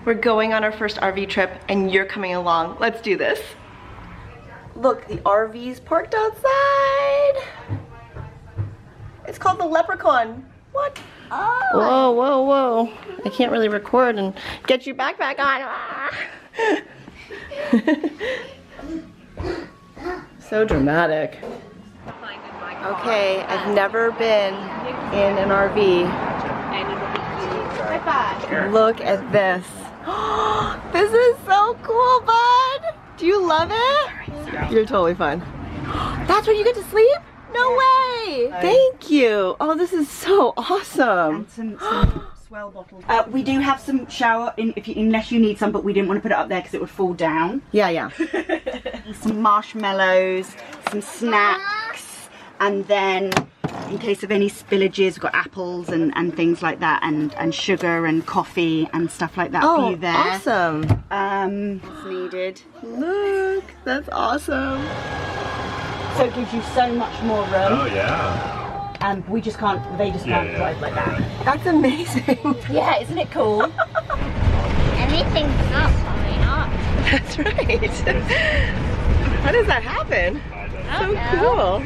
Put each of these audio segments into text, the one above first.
We're going on our first RV trip and you're coming along. Let's do this. Look, the RV's parked outside. It's called the Leprechaun. What? Oh. Whoa, whoa, whoa. I can't really record and get your backpack on. So dramatic. Okay, I've never been in an RV. Look at this. This is so cool, bud. Do you love it? You're totally fine. That's where you get to sleep? No way. Thank you. Oh, this is so awesome. And some swell bottles. We do have some shower, unless you need some, but we didn't want to put it up there because it would fall down. Yeah, yeah. Some marshmallows, some snacks, and then in case of any spillages, we've got apples and things like that, and sugar and coffee and stuff like that for you there. Awesome. It's needed. Look, that's awesome. So it gives you so much more room. Oh yeah. And we just can't, they just can't drive like that. That's amazing. Yeah, isn't it cool? Anything's not coming up. That's right. How does that happen? So cool.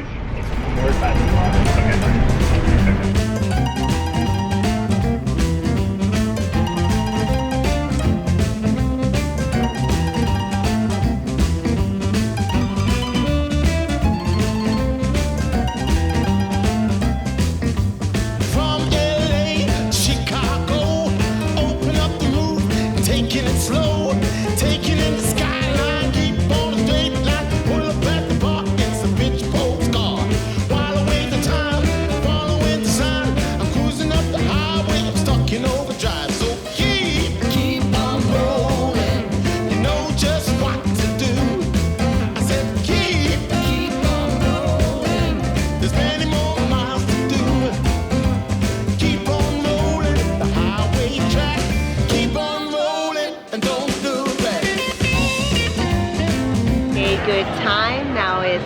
Good time. Now it's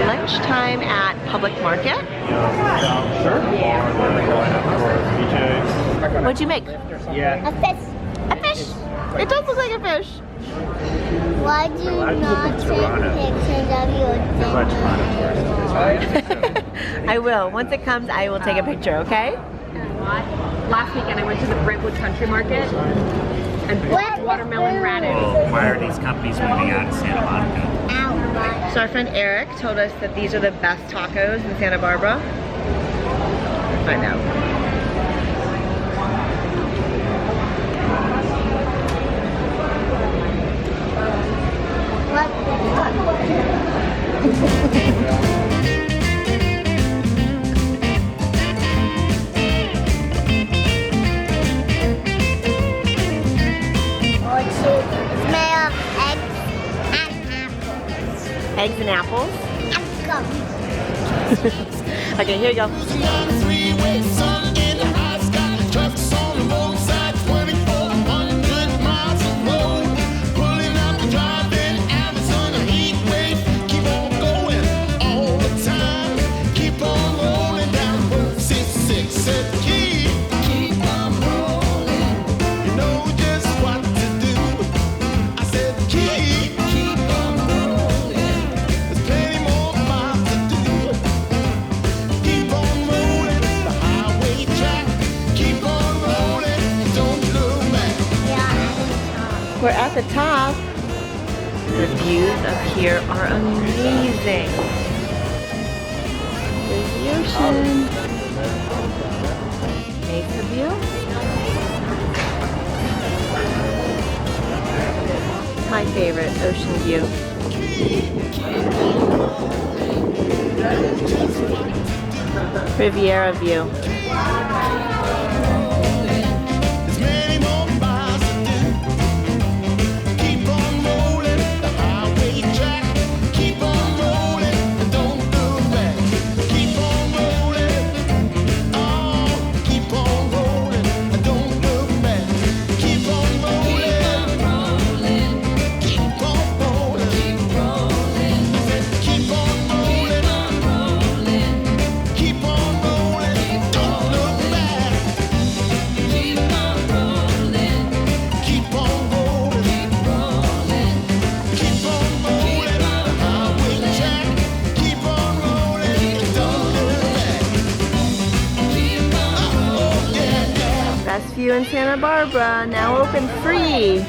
lunchtime at Public Market. What'd you make? Yeah. A fish. A fish. It does look like a fish. Why do you not take pictures of your dinner? I will. Once it comes, I will take a picture, okay? Last weekend I went to the Brentwood Country Market and bought watermelon radish. Oh, why are these companies moving out of Santa Monica? So our friend Eric told us that these are the best tacos in Santa Barbara. Let's find out. It's made of eggs and apples. Eggs and apples? And gum. Okay, here you go. We're at the top. The views up here are amazing. There's the ocean. Mesa view. My favorite ocean view. Riviera view. RV in Santa Barbara, now open free.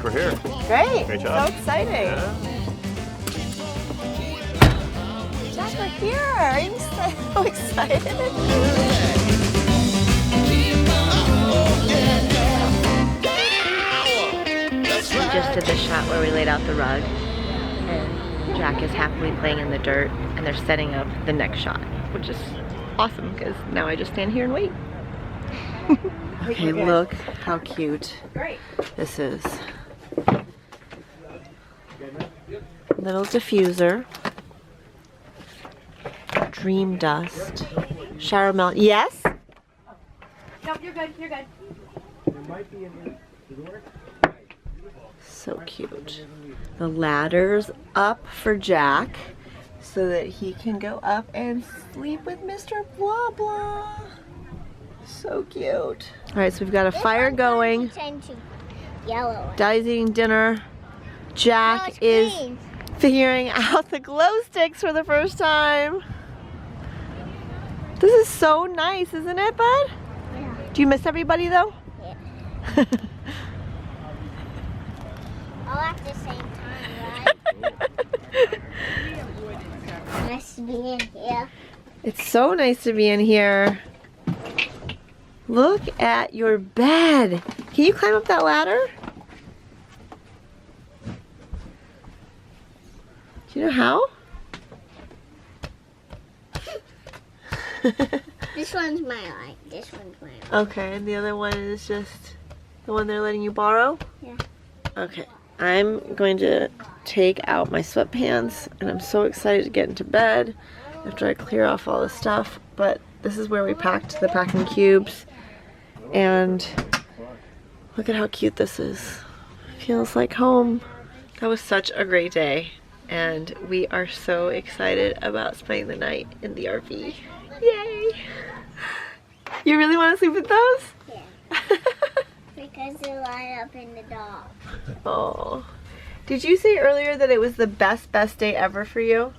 We're here. Great. Great job. So exciting. Yeah. Jack, we're here. I'm so excited. We just did the shot where we laid out the rug and Jack is happily playing in the dirt and they're setting up the next shot, which is awesome because now I just stand here and wait. Okay, look how cute this is. Little diffuser. Dream dust. Shower melt. Yes? No, you're good. You're good. So cute. The ladder's up for Jack so that he can go up and sleep with Mr. Blah Blah. So cute. Alright, so we've got a fire going. Yellow. Daddy's eating dinner. Jack is figuring out the glow sticks for the first time. This is so nice, isn't it, bud? Yeah. Do you miss everybody though? Yeah. All at the same time, right? Nice to be in here. It's so nice to be in here. Look at your bed. Can you climb up that ladder? Do you know how? This one's my light. This one's my light. Okay, and the other one is just the one they're letting you borrow? Yeah. Okay, I'm going to take out my sweatpants and I'm so excited to get into bed after I clear off all the stuff. But this is where we packed the packing cubes and look at how cute this is. Feels like home. That was such a great day and we are so excited about spending the night in the RV. Yay! You really want to sleep with those? Yeah. Because they light up in the dark. Oh. Did you say earlier that it was the best day ever for you?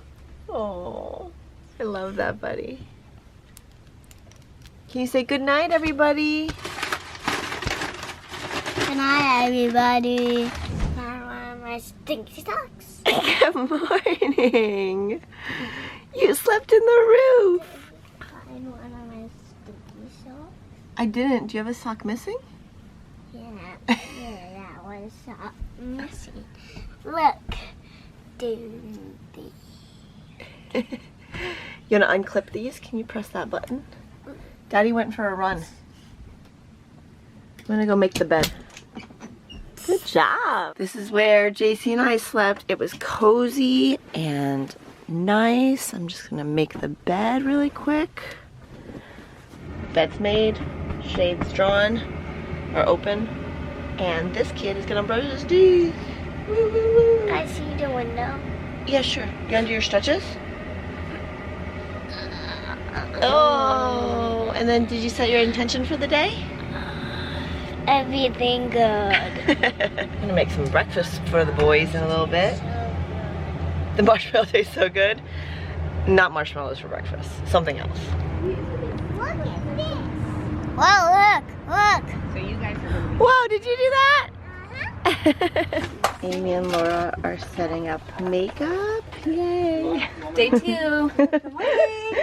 Oh. I love that, buddy. Can you say good night, everybody? Good night, everybody. I want my stinky socks. Good morning. You slept in the roof. I want my stinky socks. I didn't. Do you have a sock missing? Yeah, that was messy. Look, dude. You want to unclip these? Can you press that button? Daddy went for a run. I'm gonna go make the bed. Good job. This is where JC and I slept. It was cozy and nice. I'm just gonna make the bed really quick. Bed's made, shades drawn, are open, and this kid is gonna brush his teeth. Woo, woo, woo. I see the window. Yeah, sure. You wanna do your stretches? Oh, and then did you set your intention for the day? Everything good. I'm gonna make some breakfast for the boys in a little bit. The marshmallow tastes so good. Not marshmallows for breakfast, something else. Look at this. Whoa, look. So you guys are Whoa, did you do that? Amy and Laura are setting up makeup. Yay. day 2. Good morning.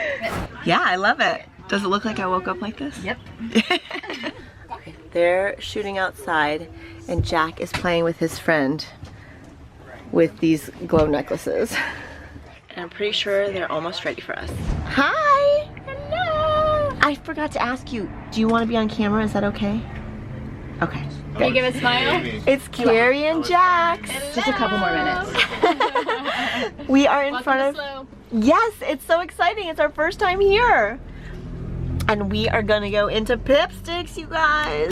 Yeah, I love it. Does it look like I woke up like this? Yep. They're shooting outside and Jack is playing with his friend with these glow necklaces. And I'm pretty sure they're almost ready for us. Hi! Hello! I forgot to ask you, do you want to be on camera? Is that okay? Okay. Can you give a smile? It's Carrie and Jax. Just a couple more minutes. We are in front of... Yes, it's so exciting. It's our first time here. And we are gonna go into Pipsticks, you guys.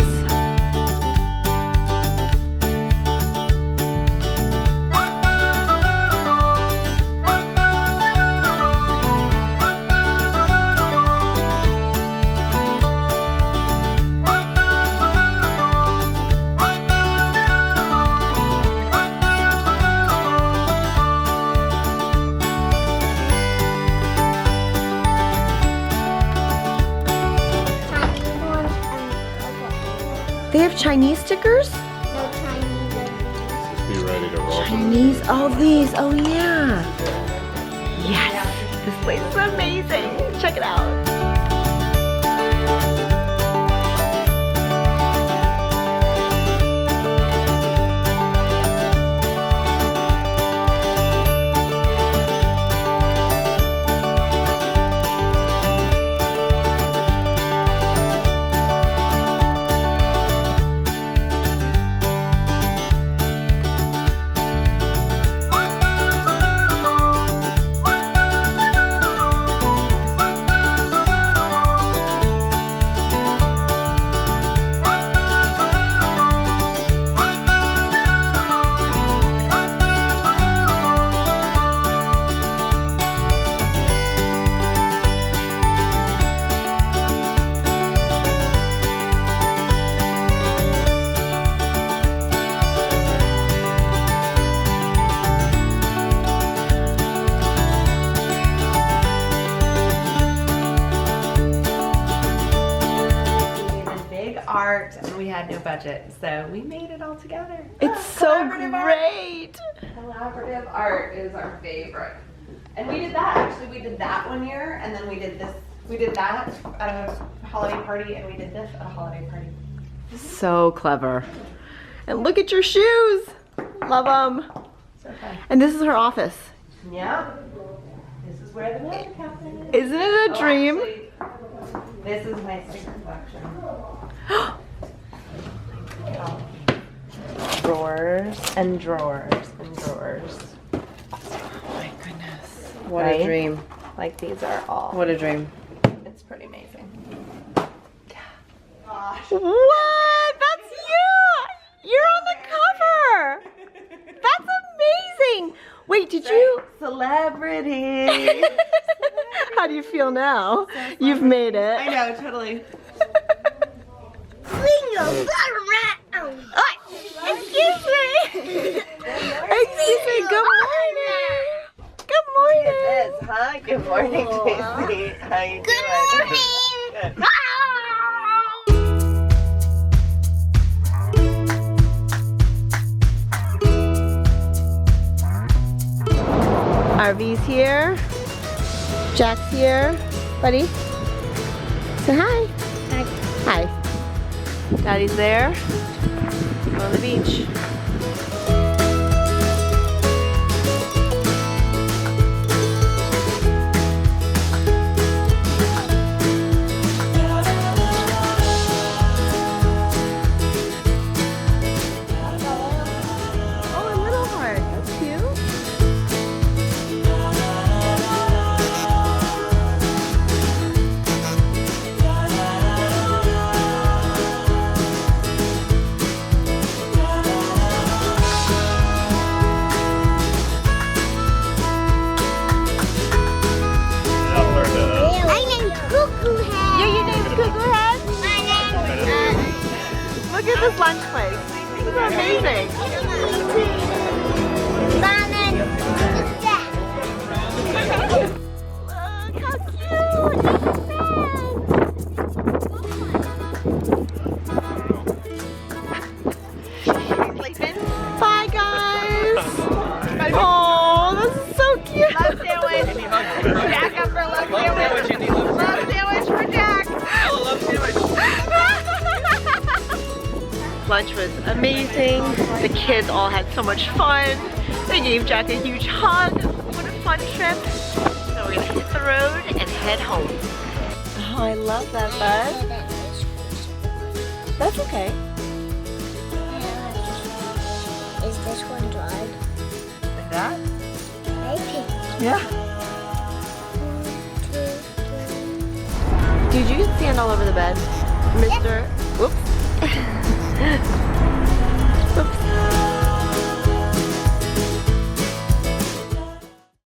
Chinese stickers? No Chinese. Just be ready to roll. Chinese, oh these, oh yeah. Yes, this place is amazing. Check it out. And we had no budget, so we made it all together. It's so great. Collaborative art is our favorite. And we did that, actually we did that one year, and then we did this. We did that at a holiday party, and we did this at a holiday party. So clever. And look at your shoes. Love them. So fun. And this is her office. Yeah. This is where the magic happens. Isn't it a dream? Actually, this is my sticker collection. Drawers and drawers and drawers. Oh my goodness. What Right? a dream. Like these are all. What a dream. It's pretty amazing. What? That's you! You're on the cover! That's amazing! Wait, did you? Celebrity. How do you feel now? You've made it. I know, totally. Excuse me! Excuse me, good morning! Good morning! Hi, good morning, Casey. How you doing? Good. RV's here. Jack's here. Buddy, say hi. Hi. Daddy's there. We're on the beach. Oh, a little heart. That's cute. My name's Cuckoo Head. Yeah, your name's Cuckoo Head? My name's Look at this lunch place. This is amazing. My name's Jack. Look how cute. Bye, guys. Oh, this is so cute. Love sandwich. Jack up for love sandwich. Love sandwich for Jack. Lunch was amazing. The kids all had so much fun. They gave Jack a huge hug. What a fun trip. So we're gonna hit the road and head home. Oh, I love that, bud. That's okay. Is this one dried? Like that? Maybe. Yeah. Dude, you can stand all over the bed. Mr. Whoops.